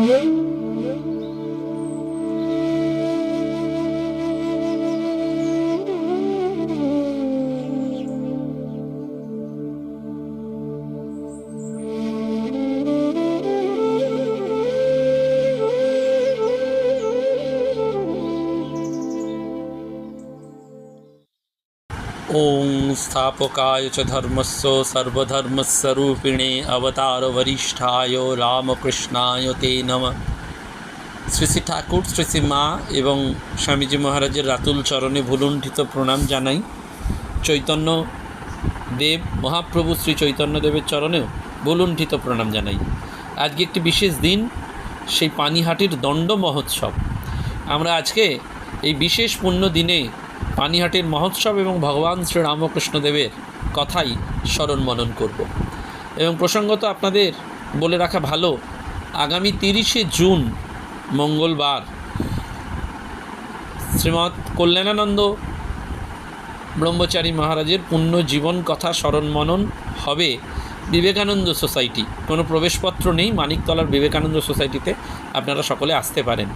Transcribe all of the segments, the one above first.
ओं स्थापकाय च धर्मस्य सर्वधर्मस्वरूपिणे अवतारवरिष्ठाय रामकृष्णाय ते नमः। শ্রী শ্রী ঠাকুর, শ্রী শ্রী মা এবং স্বামীজি মহারাজের রাতুল চরণে ভুলুণ্ঠিত প্রণাম জানাই। চৈতন্য দেব মহাপ্রভু শ্রী চৈতন্য দেবের চরণেও ভুলুণ্ঠিত প্রণাম জানাই। আজকে একটি বিশেষ দিন, সেই পানিহাটির দণ্ড মহোৎসব। আমরা আজকে এই বিশেষ পুণ্য দিনে পানিহাটির মহোৎসব এবং ভগবান শ্রী রামকৃষ্ণদেবের কথাই স্মরণ মনন করব। এবং প্রসঙ্গত আপনাদের বলে রাখা ভালো, আগামী 30শে জুন মঙ্গলবার শ্রীমৎ কল্যাণানন্দ ব্রহ্মচারী মহারাজের পুণ্য জীবন কথা স্মরণ মনন হবে বিবেকানন্দ সোসাইটি। কোনো প্রবেশপত্র নেই, মানিকতলার বিবেকানন্দ সোসাইটিতে আপনারা সকলে আসতে পারেন।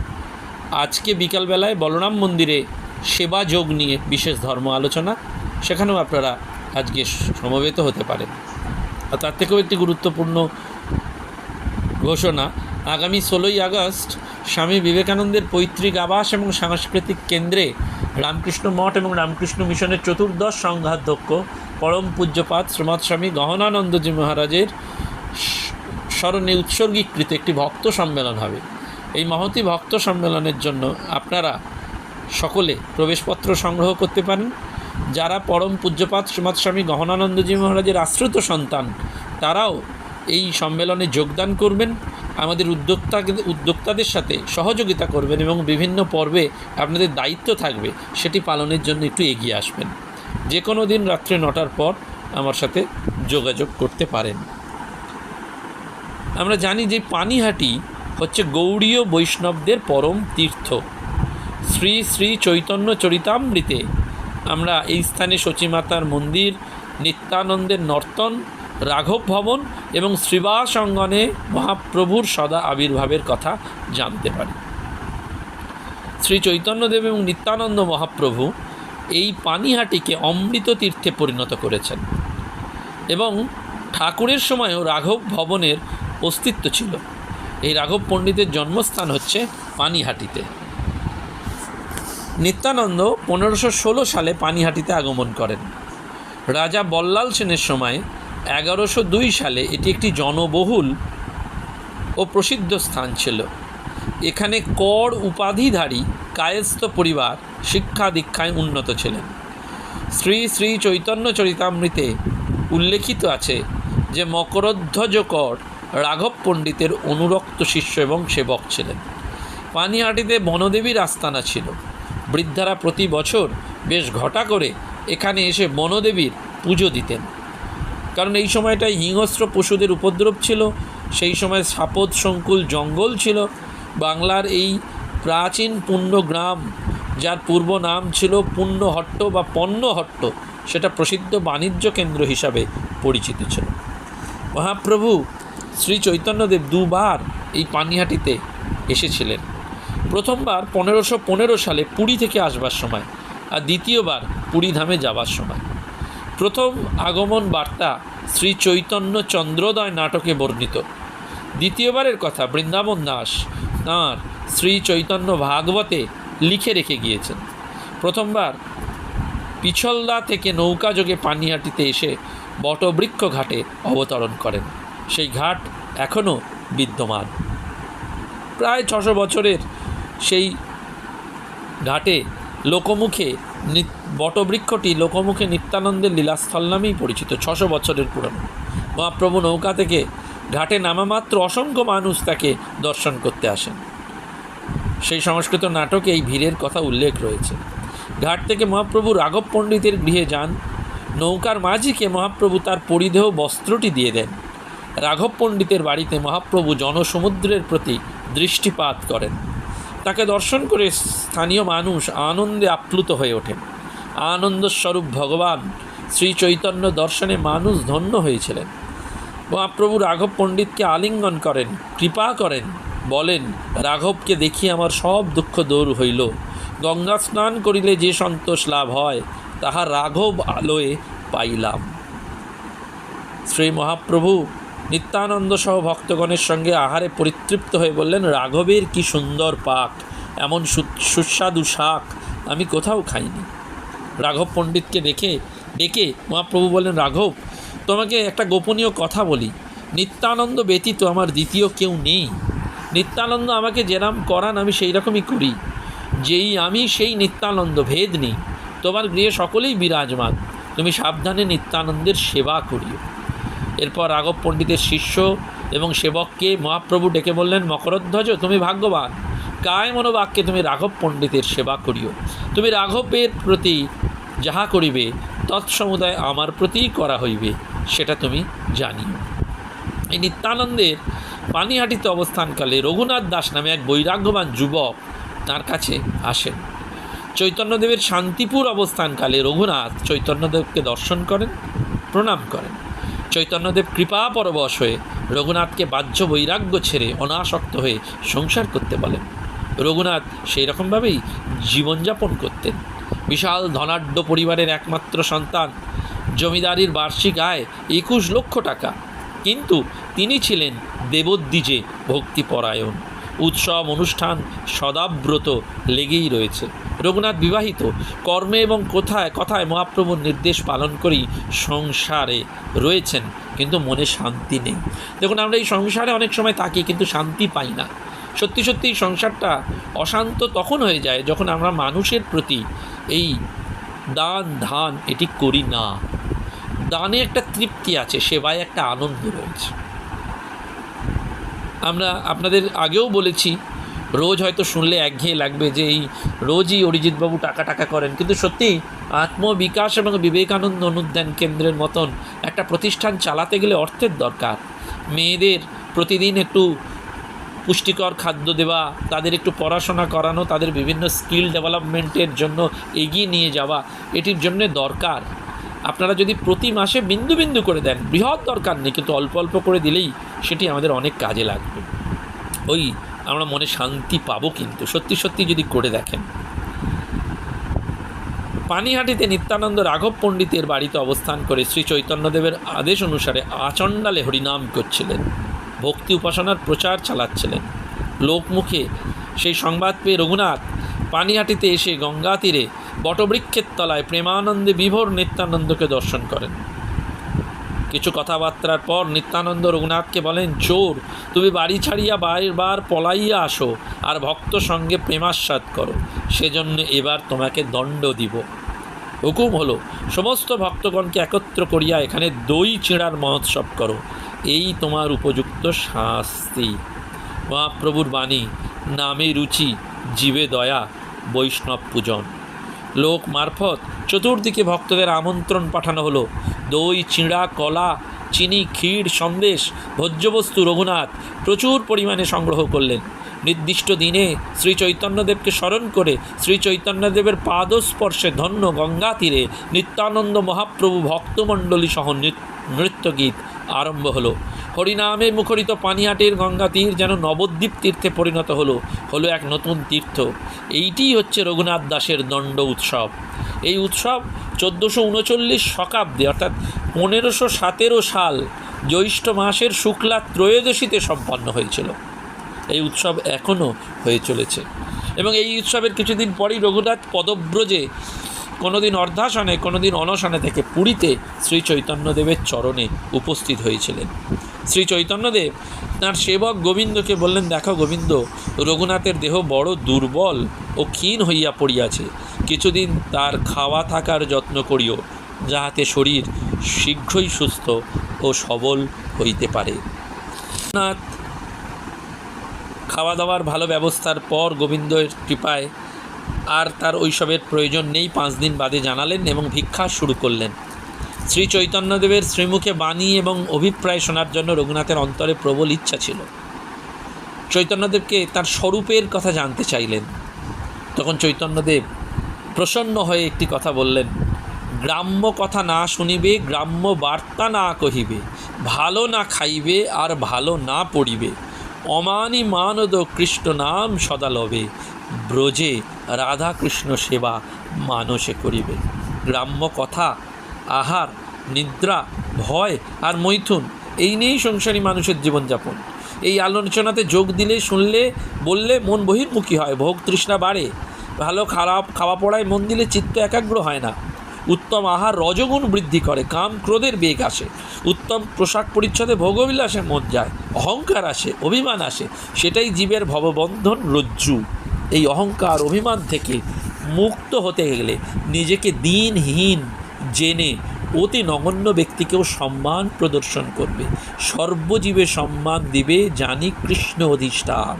আজকে বিকালবেলায় বলরাম মন্দিরে সেবা যোগ নিয়ে বিশেষ ধর্ম আলোচনা, সেখানেও আপনারা আজকে সমবেত হতে পারেন। আর তার থেকেও একটি গুরুত্বপূর্ণ ঘোষণা, আগামী 16ই আগস্ট স্বামী বিবেকানন্দের পৈতৃক আবাস এবং সাংস্কৃতিক কেন্দ্রে রামকৃষ্ণ মঠ এবং রামকৃষ্ণ মিশনের চতুর্দশ সংঘাধ্যক্ষ পরম পূজ্যপাদ শ্রীমৎ স্বামী গহনানন্দজি মহারাজের স্মরণে উৎসর্গীকৃত একটি ভক্ত সম্মেলন হবে। এই মহতী ভক্ত সম্মেলনের জন্য আপনারা সকলে প্রবেশপত্র সংগ্রহ করতে পারেন। যারা পরম পূজ্যপাদ শ্রীমৎ স্বামী গহনানন্দজি মহারাজের আশ্রিত সন্তান, তারাও এই সম্মেলনে যোগদান করবেন, আমাদের উদ্যোক্তাদের সাথে সহযোগিতা করবেন এবং বিভিন্ন পর্বে আপনাদের দায়িত্ব থাকবে সেটি পালনের জন্য একটু এগিয়ে আসবেন। যে কোনো দিন রাত্রে 9টার পর আমার সাথে যোগাযোগ করতে পারেন। আমরা জানি যে পানিহাটি হচ্ছে গৌড়ীয় বৈষ্ণবদের পরম তীর্থ। শ্রী শ্রী চৈতন্য চরিতামৃতে আমরা এই স্থানে সচীমাতার মন্দির, নিত্যানন্দের নর্তন, রাঘব ভবন এবং শ্রীবাস অঙ্গনে মহাপ্রভুর সদা আবির্ভাবের কথা জানতে পারি। শ্রী চৈতন্যদেব এবং নিত্যানন্দ মহাপ্রভু এই পানিহাটিকে অমৃত তীর্থে পরিণত করেছেন এবং ঠাকুরের সময়ও রাঘব ভবনের অস্তিত্ব ছিল। এই রাঘব পণ্ডিতের জন্মস্থান হচ্ছে পানিহাটিতে। নিত্যানন্দ 1516 সালে পানিহাটিতে আগমন করেন। রাজা বল্লাল সেনের সময় 1102 সালে এটি একটি জনবহুল ও প্রসিদ্ধ স্থান ছিল। এখানে কর উপাধিধারী কায়স্থ পরিবার শিক্ষা দীক্ষায় উন্নত ছিলেন। শ্রী শ্রী চৈতন্য চরিতামৃতে উল্লেখিত আছে যে মকরধ্বজ কর রাঘব পণ্ডিতের অনুরক্ত শিষ্য এবং সেবক ছিলেন। পানিহাটিতে বনদেবীর আস্তানা ছিল। বৃদ্ধারা প্রতি বছর বেশ ঘটা করে এখানে এসে বনদেবীর পুজো দিতেন, কারণ এই সময়টায় হিংস্র পশুদের উপদ্রব ছিল। সেই সময় সাপদ সংকুল জঙ্গল ছিল। বাংলার এই প্রাচীন পুণ্যগ্রাম, যার পূর্ব নাম ছিল পুণ্যহট্ট বা পণ্যহট্ট, সেটা প্রসিদ্ধ বাণিজ্য কেন্দ্র হিসাবে পরিচিত ছিল। মহাপ্রভু শ্রী চৈতন্যদেব দুবার এই পানিহাটিতে এসেছিলেন। প্রথমবার 1515 সালে পুরী থেকে আসবার সময়, আর দ্বিতীয়বার পুরী ধামে যাবার সময়। প্রথম আগমন বার্তা শ্রী চৈতন্য চন্দ্রোদয় নাটকে বর্ণিত। দ্বিতীয়বারের কথা বৃন্দাবন দাস তাঁর শ্রী চৈতন্য ভাগবতে লিখে রেখে গিয়েছেন। প্রথমবার পিছলদা থেকে নৌকাযোগে পানিহাটিতে এসে বটবৃক্ষ ঘাটে অবতরণ করেন। সেই ঘাট এখনও বিদ্যমান। প্রায় 600 বছরের সেই ঘাটে লোকমুখে বটবৃক্ষটি লোকমুখে নিত্যানন্দের লীলাস্থল নামেই পরিচিত। 600 বছরের পুরনো। মহাপ্রভু নৌকা থেকে ঘাটে নামা মাত্র অসংখ্য মানুষ তাকে দর্শন করতে আসেন। সেই সংস্কৃত নাটকে এই ভিড়ের কথা উল্লেখ রয়েছে। ঘাট থেকে মহাপ্রভু রাঘব পণ্ডিতের গৃহে যান। নৌকার মাঝিকে মহাপ্রভু তার পরিধেয় বস্ত্রটি দিয়ে দেন। রাঘব পণ্ডিতের বাড়িতে মহাপ্রভু জনসমুদ্রের প্রতি দৃষ্টিপাত করেন। তাকে দর্শন করে স্থানীয় মানুষ আনন্দে আপ্লুত হয়ে ওঠেন। আনন্দস্বরূপ ভগবান শ্রী চৈতন্য দর্শনে মানুষ ধন্য হয়েছিলেন। মহাপ্রভু রাঘব পণ্ডিতকে আলিঙ্গন করেন, কৃপা করেন বলেন, রাঘবকে দেখি আমার সব দুঃখ দূর হইল। গঙ্গা স্নান করিলে যে সন্তোষ লাভ হয়, তাহা রাঘব আলোয় পাইলাম। শ্রী মহাপ্রভু নিত্যানন্দ সহ ভক্তগণের সঙ্গে আহারে পরিতৃপ্ত হয়ে বললেন, রাঘবের কি সুন্দর পাক, এমন সুস্বাদু শাক আমি কোথাও খাইনি। রাঘব পণ্ডিতকে ডেকে মহাপ্রভু বললেন, রাঘব, তোমাকে একটা গোপনীয় কথা বলি। নিত্যানন্দ ব্যতীত আমার দ্বিতীয় কেউ নেই। নিত্যানন্দ আমাকে যেরাম করান আমি সেই রকমই করি। যেই আমি সেই নিত্যানন্দ, ভেদ নেই। তোমার গৃহে সকলেই বিরাজমান, তুমি সাবধানে নিত্যানন্দের সেবা করিও। এরপর রাঘব পণ্ডিতের শিষ্য এবং সেবককে মহাপ্রভু ডেকে বললেন, মকরধ্বজ, তুমি ভাগ্যবান। কায় মনোবাক্যে তুমি রাঘব পণ্ডিতের সেবা করিও। তুমি রাঘবের প্রতি যাহা করিবে তৎসমুদায় আমার প্রতিই করা হইবে, সেটা তুমি জানিও। এই নিত্যানন্দের পানিহাটিতে অবস্থানকালে রঘুনাথ দাস নামে এক বৈরাগ্যবান যুবক তার কাছে আসেন। চৈতন্যদেবের শান্তিপুর অবস্থানকালে রঘুনাথ চৈতন্যদেবকে দর্শন করেন, প্রণাম করেন। চৈতন্যদেব কৃপা পরবশ হয়ে রঘুনাথকে বাহ্য বৈরাগ্য ছেড়ে অনাসক্ত হয়ে সংসার করতে বলেন। রঘুনাথ সেই রকমভাবেই জীবনযাপন করতেন। বিশাল ধনাঢ্য পরিবারের একমাত্র সন্তান, জমিদারির বার্ষিক আয় 21 লক্ষ টাকা, কিন্তু তিনি ছিলেন দেবদ্বিজে ভক্তিপরায়ণ। উৎসব অনুষ্ঠান সদাব্রত লেগেই রয়েছে। রঘুনাথ বিবাহিত, কর্মে এবং কথায় মহাপ্রভুর নির্দেশ পালন করেই সংসারে রয়েছেন, কিন্তু মনে শান্তি নেই। দেখুন, আমরা এই সংসারে অনেক সময় থাকি কিন্তু শান্তি পাই না। সত্যি সত্যি সংসারটা অশান্ত তখন হয়ে যায় যখন আমরা মানুষের প্রতি এই দান ধান এটি করি না। দানে একটা তৃপ্তি আছে, সেবায় একটা আনন্দ রয়েছে। আমরা আপনাদের আগেও বলেছি, রোজ হয়তো শুনলে একঘেয়ে লাগবে যে এই রোজই অরিজিৎবাবু টাকা করেন, কিন্তু সত্যি আত্মবিকাশ এবং বিবেকানন্দ অনুধ্যান কেন্দ্রের মতন একটা প্রতিষ্ঠান চালাতে গেলে অর্থের দরকার। মেয়েদের প্রতিদিন একটু পুষ্টিকর খাদ্য দেওয়া, তাদের একটু পড়াশোনা করানো, তাদের বিভিন্ন স্কিল ডেভেলপমেন্টের জন্য এগিয়ে নিয়ে যাওয়া, এটির জন্য দরকার। আপনারা যদি প্রতি মাসে বিন্দু বিন্দু করে দেন, বৃহৎ দরকার নেই, কিন্তু অল্প অল্প করে দিলেই সেটি আমাদের অনেক কাজে লাগবে। আমরা মনে শান্তি পাবো কিন্তু সত্যি সত্যি যদি করে দেখেন। পানিহাটিতে নিত্যানন্দ রাঘব পণ্ডিতের বাড়িতে অবস্থান করে শ্রী চৈতন্যদেবের আদেশ অনুসারে আচণ্ডালে হরিনাম করছিলেন, ভক্তি উপাসনার প্রচার চালাচ্ছিলেন। লোকমুখে সেই সংবাদ পেয়ে রঘুনাথ পানিহাটিতে এসে গঙ্গা তীরে বটবৃক্ষের তলায় প্রেমানন্দে বিভোর নিত্যানন্দকে দর্শন করেন। কিছু কথাবার্তার পর নিত্যানন্দ রঘুনাথকে বলেন, চোর, তুমি বাড়ি ছাড়িয়া বারবার পলাইয়া আসো আর ভক্ত সঙ্গে প্রেমাস্বাদ করো, সেজন্য এবার তোমাকে দণ্ড দিব। হুকুম হলো, সমস্ত ভক্তগণকে একত্র করিয়া এখানে দই চিঁড়ার মহোৎসব করো, এই তোমার উপযুক্ত শাস্তি। মহাপ্রভুর বাণী, নামে রুচি, জীবে দয়া, বৈষ্ণব পূজন। লোক মারফত চতুর্দিকে ভক্তদের আমন্ত্রণ পাঠানো হলো। দই, চিঁড়া, কলা, চিনি, ক্ষীর, সন্দেশ, ভোজ্যবস্তু রঘুনাথ প্রচুর পরিমাণে সংগ্রহ করলেন। নির্দিষ্ট দিনে শ্রী চৈতন্যদেবকে স্মরণ করে শ্রী চৈতন্যদেবের পাদস্পর্শে ধন্য গঙ্গা তীরে নিত্যানন্দ মহাপ্রভু ভক্তমণ্ডলী সহ নৃত্যগীত আরম্ভ হলো। হরিনামে মুখরিত পানিহাটির গঙ্গা তীর যেন নবদ্বীপ তীর্থে পরিণত হলো এক নতুন তীর্থ। এইটিই হচ্ছে রঘুনাথ দাসের দণ্ড উৎসব। এই উৎসব 1439 শকাব্দে অর্থাৎ 1517 সাল জ্যৈষ্ঠ মাসের শুক্লা ত্রয়োদশীতে সম্পন্ন হয়েছিল। এই উৎসব এখনও হয়ে চলেছে এবং এই উৎসবের কিছুদিন পরই রঘুনাথ পদব্রজে কোনোদিন অর্ধাসনে কোনোদিন অনশনে থেকে পুরীতে শ্রী চৈতন্যদেবের চরণে উপস্থিত হয়েছিলেন। শ্রী চৈতন্যদেব তাঁর সেবক গোবিন্দকে বললেন, দেখো গোবিন্দ, রঘুনাথের দেহ বড় দুর্বল ও ক্ষীণ হইয়া পড়িয়াছে, কিছুদিন তার খাওয়া থাকার যত্ন করিও, যাহাতে শরীর শীঘ্রই সুস্থ ও সবল হইতে পারে। রঘুনাথ খাওয়া দাওয়ার ভালো ব্যবস্থার পর গোবিন্দের কৃপায় আর তার ওইসবের প্রয়োজন নেই 5 দিন বাদে জানালেন এবং ভিক্ষা শুরু করলেন। শ্রী চৈতন্যদেবের শ্রীমুখে বাণী এবং অভিপ্রায় শোনার জন্য রঘুনাথের অন্তরে প্রবল ইচ্ছা ছিল। চৈতন্যদেবকে তার স্বরূপের কথা জানতে চাইলেন। তখন চৈতন্যদেব প্রসন্ন হয়ে একটি কথা বললেন, গ্রাম্য কথা না শুনিবে, গ্রাম্য বার্তা না কহিবে, ভালো না খাইবে আর ভালো না পড়িবে, অমানি মানদ কৃষ্ণ নাম সদা লবে, ব্রজে রাধা কৃষ্ণ সেবা মানসে করিবে। গ্রাম্য কথা, আহার, নিদ্রা, ভয় আর মৈথুন, এই নিয়েই সংসারী মানুষের জীবনযাপন। এই আলোচনাতে যোগ দিলে, শুনলে, বললে মন বহির্মুখী হয়, ভোগ তৃষ্ণা বাড়ে। ভালো খারাপ খাওয়া পড়ায় মন দিলে চিত্ত একাগ্র হয় না। উত্তম আহার রজগুণ বৃদ্ধি করে, কাম ক্রোধের বেগ আসে। উত্তম পোশাক পরিচ্ছদে ভোগবিলাসে মন যায়, অহংকার আসে, অভিমান আসে। সেটাই জীবের ভববন্ধন রজ্জু। এই অহংকার অভিমান থেকে মুক্ত হতে গেলে নিজেকে দিনহীন জেনে অতি নগণ্য ব্যক্তিকেও সম্মান প্রদর্শন করবে। সর্বজীবে সম্মান দিবে, জানি কৃষ্ণ অধিষ্ঠান।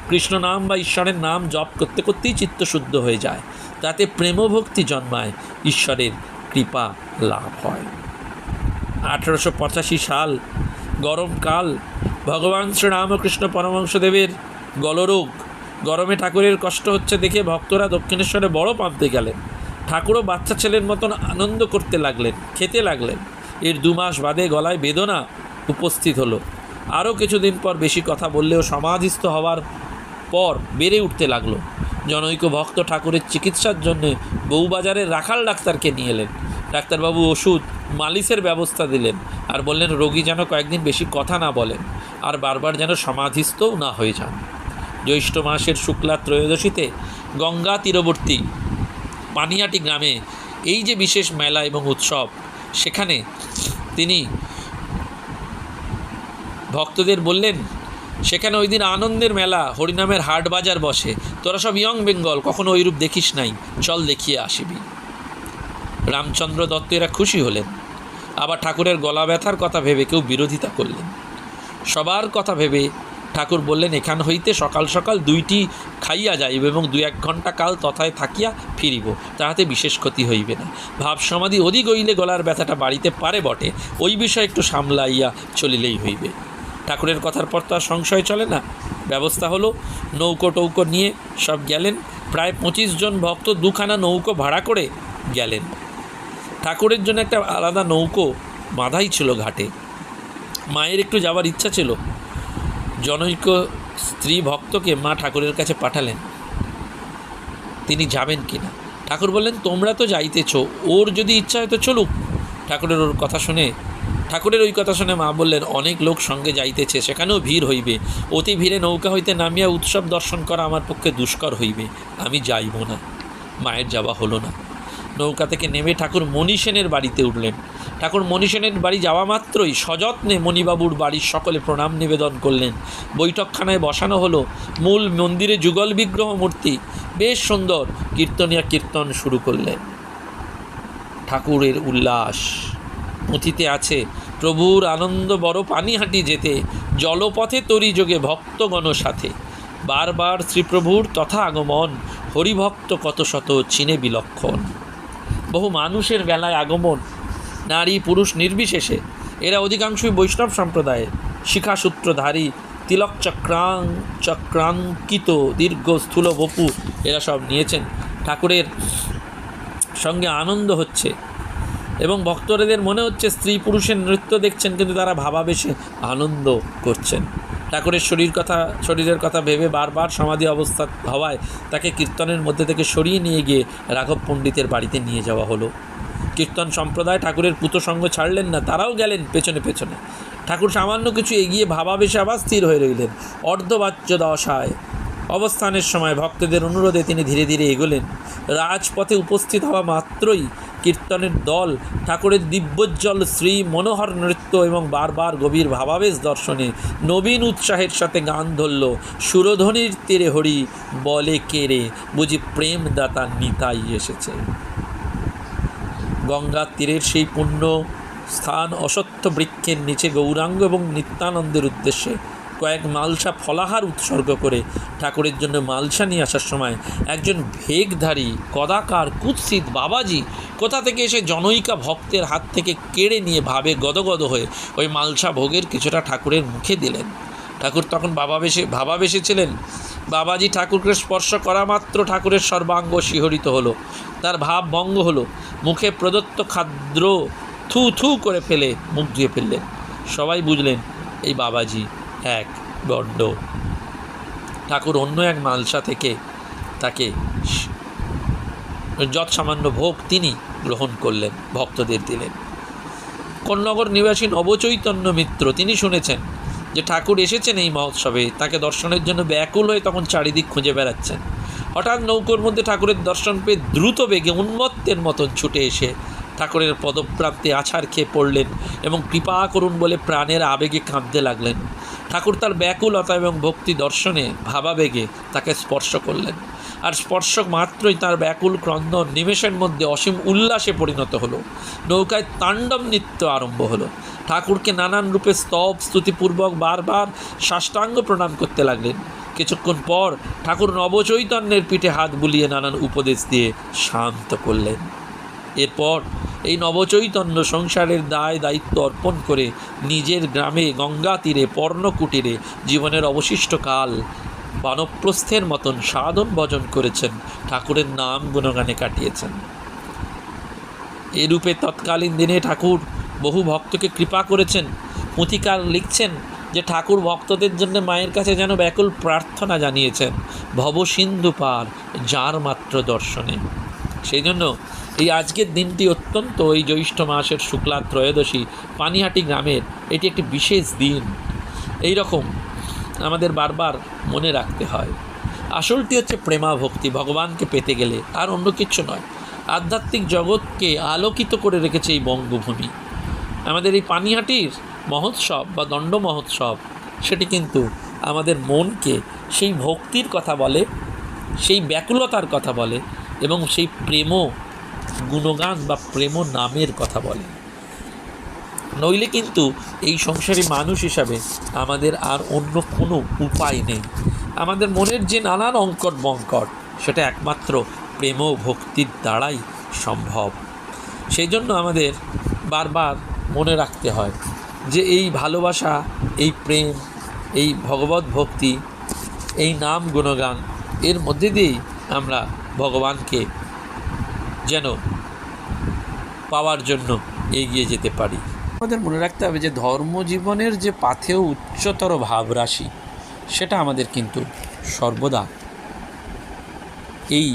কৃষ্ণ নাম বা ঈশ্বরের নাম জপ করতে করতেই চিত্ত শুদ্ধ হয়ে যায়, তাতে প্রেমভক্তি জন্মায়, ঈশ্বরের কৃপা লাভ হয়। 1885 সাল, গরমকাল। ভগবান শ্রীরামকৃষ্ণ পরমহংসদেবের গলরোগ। গরমে ঠাকুরের কষ্ট হচ্ছে দেখে ভক্তরা দক্ষিণেশ্বরে বড় পাম্পে গেলেন। ঠাকুরও বাচ্চা ছেলের মতন আনন্দ করতে লাগলেন, খেতে লাগলেন। এর 2 মাস বাদে গলায় বেদনা উপস্থিত হলো। আরও কিছুদিন পর বেশি কথা বললেও সমাধিস্থ হওয়ার পর বেড়ে উঠতে লাগলো। জনৈক ভক্ত ঠাকুরের চিকিৎসার জন্য বউবাজারের রাখাল ডাক্তারকে নিয়ে এলেন। ডাক্তারবাবু ওষুধ, মালিশের ব্যবস্থা দিলেন আর বললেন রোগী যেন কয়েকদিন বেশি কথা না বলেন আর বারবার যেন সমাধিস্থও না হয়ে যান। জ্যৈষ্ঠ মাসের শুক্লা ত্রয়োদশীতে গঙ্গা তীরবর্তী পানিহাটি গ্রামে এই যে বিশেষ মেলা এবং উৎসব, সেখানে তিনি ভক্তদের বললেন, সেখানে ওই দিন আনন্দের মেলা, হরিনামের হাট বাজার বসে। তোরা সব ইয়ং বেঙ্গল, কখনো ওইরূপ দেখিস নাই, চল দেখিয়ে আসিবি। রামচন্দ্র দত্ত এরা খুশি হলেন। আবার ঠাকুরের গলা ব্যথার কথা ভেবে কেউ বিরোধিতা করলেন। সবার কথা ভেবে ঠাকুর বললেন, এখান হইতে সকাল সকাল 2টি খাইয়া যাইব এবং 2-1 ঘণ্টা কাল তথায় থাকিয়া ফিরিব, তাহাতে বিশেষ ক্ষতি হইবে না। ভাব সমাধি অধিক হইলে গলার ব্যথাটা বাড়িতে পারে বটে, ওই বিষয়ে একটু সামলাইয়া চলিলেই হইবে। ঠাকুরের কথার পর তো আর সংশয় চলে না। ব্যবস্থা হলো, নৌকো টৌকো নিয়ে সব গেলেন। প্রায় 25 জন ভক্ত 2খানা নৌকো ভাড়া করে গেলেন। ঠাকুরের জন্য একটা আলাদা নৌকো বাঁধাই ছিল ঘাটে। মায়ের একটু যাওয়ার ইচ্ছা ছিল। জনৈক স্ত্রী ভক্তকে মা ঠাকুরের কাছে পাঠালেন, তিনি যাবেন কিনা। ঠাকুর বললেন, তোমরা তো যাইতেছ, ওর যদি ইচ্ছা হয় তো চলুক। ঠাকুরের ওই কথা শুনে মা বললেন, অনেক লোক সঙ্গে যাইতেছে, সেখানেও ভিড় হইবে। অতি ভিড়ে নৌকা হইতে নামিয়া উৎসব দর্শন করা আমার পক্ষে দুষ্কর হইবে, আমি যাইব না। মায়ের যাওয়া হলো না। নৌকা থেকে নেমে ঠাকুর মণিসেনের বাড়িতে উঠলেন। ঠাকুর মণিসেনের বাড়ি যাওয়া মাত্রই সযত্নে মণিবাবুর বাড়ির সকলে প্রণাম নিবেদন করলেন। বৈঠকখানায় বসানো হলো মূল মন্দিরে যুগল বিগ্রহ মূর্তি, বেশ সুন্দর। কীর্তনিয়া কীর্তন শুরু করলেন। ঠাকুরের উল্লাস। পুঁথিতে আছে, প্রভুর আনন্দ বড় পানিহাটি যেতে, জলপথে তরি যোগে ভক্তগণ সাথে, বারবার শ্রীপ্রভুর তথা আগমন, হরিভক্ত কত শত চিনে বিলক্ষণ। বহু মানুষের বেলায় আগমন, নারী পুরুষ নির্বিশেষে। এরা অধিকাংশই বৈষ্ণব সম্প্রদায়ের, শিখাসূত্রধারী, তিলক চক্রাঙ্কিত দীর্ঘ স্থূল বপু, এরা সব নিয়েছেন। ঠাকুরের সঙ্গে আনন্দ হচ্ছে এবং ভক্তদের মনে হচ্ছে স্ত্রী পুরুষের নৃত্য দেখছেন, কিন্তু তারা ভাবাবেশে আনন্দ করছেন। ঠাকুরের শরীরের কথা ভেবে বারবার সমাধি অবস্থা হওয়ায় তাকে কীর্তনের মধ্যে থেকে সরিয়ে নিয়ে গিয়ে রাঘব পণ্ডিতের বাড়িতে নিয়ে যাওয়া হলো। কীর্তন সম্প্রদায় ঠাকুরের পুত সঙ্গ ছাড়লেন না, তারাও গেলেন পেছনে পেছনে। ঠাকুর সামান্য কিছু এগিয়ে ভাবাবেশে আবার স্থির হয়ে রইলেন। অর্ধবাচ্য দশায় অবস্থানের সময় ভক্তদের অনুরোধে তিনি ধীরে ধীরে এগোলেন। রাজপথে উপস্থিত হওয়া মাত্রই কীর্তনের দল ঠাকুরের দিব্যোজ্জ্বল শ্রী মনোহর নৃত্য এবং বারবার গভীর ভাবাবেশ দর্শনে নবীন উৎসাহের সাথে গান ধরল। সুরধ্বনির তীরে হরি বলে কেরে, বুঝি প্রেমদাতা নিতাই এসেছে। গঙ্গার তীরের সেই পুণ্য স্থান অশ্বত্থ বৃক্ষের নিচে গৌরাঙ্গ এবং নিত্যানন্দের উদ্দেশ্যে কয়েক মালসা ফলাহার উৎসর্গ করে ঠাকুরের জন্য মালসা নিয়ে আসার সময় একজন ভেগধারী কদাকার কুৎসিত বাবাজি কোথা থেকে এসে জনৈকা ভক্তের হাত থেকে কেড়ে নিয়ে ভাবে গদগদ হয়ে ওই মালসা ভোগের কিছুটা ঠাকুরের মুখে দিলেন। ঠাকুর তখন ভাবাবেশে ছিলেন। বাবাজি ঠাকুরকে স্পর্শ করা মাত্র ঠাকুরের সর্বাঙ্গ শিহরিত হলো, তার ভাব ভঙ্গ হলো। মুখে প্রদত্ত খাদ্য থু থু করে ফেলে মুখ ধুয়ে ফেললেন। সবাই বুঝলেন এই বাবাজি এক গণ্ড। ঠাকুর অন্য এক মালসা থেকে তাকে যৎসামান্য ভোগ তিনি গ্রহণ করলেন, ভক্তদের দিলেন। কোন্নগর নিবাসী নবচৈতন্য মিত্র তিনি শুনেছেন যে ঠাকুর এসেছেন এই মহোৎসবে, তাকে দর্শনের জন্য ব্যাকুল হয়ে তখন চারিদিক খুঁজে বেড়াচ্ছেন। হঠাৎ নৌকোর মধ্যে ঠাকুরের দর্শন পেয়ে দ্রুত বেগে উন্মত্তের মতন ছুটে এসে ঠাকুরের পদপ্রান্তে আছাড় খেয়ে পড়লেন এবং কৃপা করুন বলে প্রাণের আবেগে কাঁদতে লাগলেন। ঠাকুর তার ব্যাকুলতা এবং ভক্তি দর্শনে ভাবাবেগে তাকে স্পর্শ করলেন, আর স্পর্শ মাত্রই তার ব্যাকুল ক্রন্দন নিমেষের মধ্যে অসীম উল্লাসে পরিণত হলো। নৌকায় তাণ্ডব নৃত্য আরম্ভ হলো। ঠাকুরকে নানান রূপে স্তব স্তুতিপূর্বক বারবার সাষ্টাঙ্গ প্রণাম করতে লাগলেন। কিছুক্ষণ পর ঠাকুর নবচৈতন্যের পিঠে হাত বুলিয়ে নানান উপদেশ দিয়ে শান্ত করলেন। এরপর এই নবচৈতন্য সংসারের দায় দায়িত্ব অর্পণ করে নিজের গ্রামে গঙ্গা তীরে পর্ণকুটিরে জীবনের অবশিষ্ট কাল বানপ্রস্থের মতন সাধন ভজন করেছেন, ঠাকুরের নাম গুণগানে কাটিয়েছেন। এরূপে তৎকালীন দিনে ঠাকুর বহু ভক্তকে কৃপা করেছেন। পুঁথিকার লিখছেন যে ঠাকুর ভক্তদের জন্য মায়ের কাছে যেন ব্যাকুল প্রার্থনা জানিয়েছেন, ভবসিন্ধু পার যার মাত্র দর্শনে। সেই জন্য এই আজকের দিনটি অত্যন্ত, এই জ্যৈষ্ঠ মাসের শুক্লা ত্রয়োদশী পানিহাটি গ্রামের এটি একটি বিশেষ দিন। এই রকম আমাদের বারবার মনে রাখতে হয়। আসলটি হচ্ছে প্রেমা ভক্তি, ভগবানকে পেতে গেলে আর অন্য কিছু নয়। আধ্যাত্মিক জগৎকে আলোকিত করে রেখেছে এই বঙ্গভূমি। আমাদের এই পানিহাটির মহোৎসব বা দণ্ড মহোৎসব, সেটি কিন্তু আমাদের মনকে সেই ভক্তির কথা বলে, সেই ব্যাকুলতার কথা বলে এবং সেই প্রেম গুণগান বা প্রেম নামের কথা বলে। নইলে কিন্তু এই সংসারী মানুষ হিসাবে আমাদের আর অন্য কোনো উপায় নেই। আমাদের মনের যে নানান অঙ্কট বঙ্কট, সেটা একমাত্র প্রেম ও ভক্তির দ্বারাই সম্ভব। সেই জন্য আমাদের বারবার মনে রাখতে হয় যে এই ভালোবাসা, এই প্রেম, এই ভগবত ভক্তি, এই নাম গুণগান, এর মধ্যে দিয়েই আমরা ভগবানকে যেন পাওয়ার জন্য এগিয়ে যেতে পারি। আমাদের মনে রাখতে হবে যে ধর্মজীবনের যে পাথেয় উচ্চতর ভাবরাশি, সেটা আমাদের কিন্তু সর্বদা এই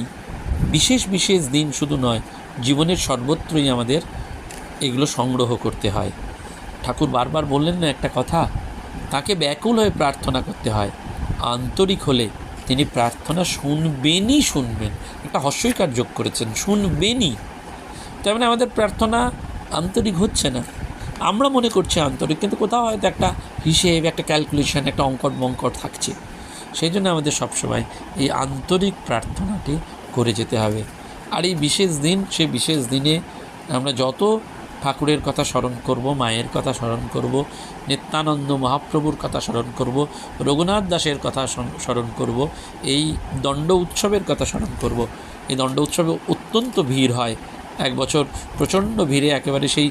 বিশেষ বিশেষ দিন শুধু নয়, জীবনের সর্বত্রই আমাদের এগুলো সংগ্রহ করতে হয়। ঠাকুর বারবার বললেন না একটা কথা, তাকে ব্যাকুল হয়ে প্রার্থনা করতে হয়, আন্তরিক হলে তিনি প্রার্থনা শুনবেনই শুনবেন। একটা হস্যইকার যোগ করেছেন, শুনবেনই। তার মানে আমাদের প্রার্থনা আন্তরিক হচ্ছে না, আমরা মনে করছি আন্তরিক, কিন্তু কোথাও হয়তো একটা হিসেব, একটা ক্যালকুলেশন, একটা অঙ্কট বঙ্কট থাকছে। সেই জন্য আমাদের সবসময় এই আন্তরিক প্রার্থনাটি করে যেতে হবে। আর এই বিশেষ দিন, সেই বিশেষ দিনে আমরা যত ঠাকুরের কথা স্মরণ করব, মায়ের কথা স্মরণ করব, নিত্যানন্দ মহাপ্রভুর কথা স্মরণ করব, রঘুনাথ দাসের কথা স্মরণ করব, এই দণ্ড উৎসবের কথা স্মরণ করব। এই দণ্ড উৎসবে অত্যন্ত ভিড় হয়। এক বছর প্রচণ্ড ভিড়ে একেবারে সেই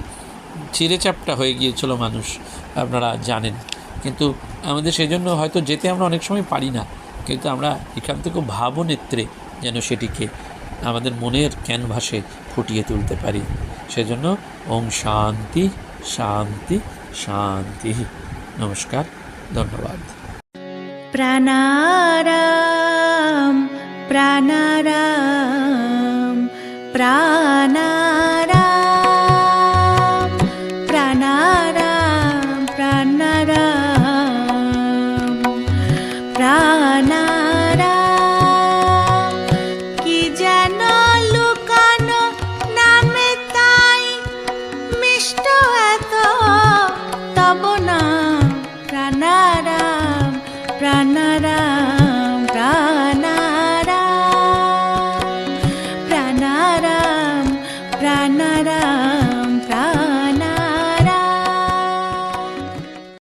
চিরেচাপটা হয়ে গিয়েছিল মানুষ, আপনারা জানেন। কিন্তু আমাদের সেই জন্য হয়তো যেতে আমরা অনেক সময় পারি না, কিন্তু আমরা এখান থেকে ভাবনেত্রে যেন সেটিকে আমাদের মনের ক্যানভাসে ফুটিয়ে তুলতে পারি। সেজন্য ওম শান্তি শান্তি শান্তি। নমস্কার, ধন্যবাদ। প্রাণারাম প্রাণারাম প্রাণারাম প্রাণারাম প্রাণারাম প্রাণারাম কি যেন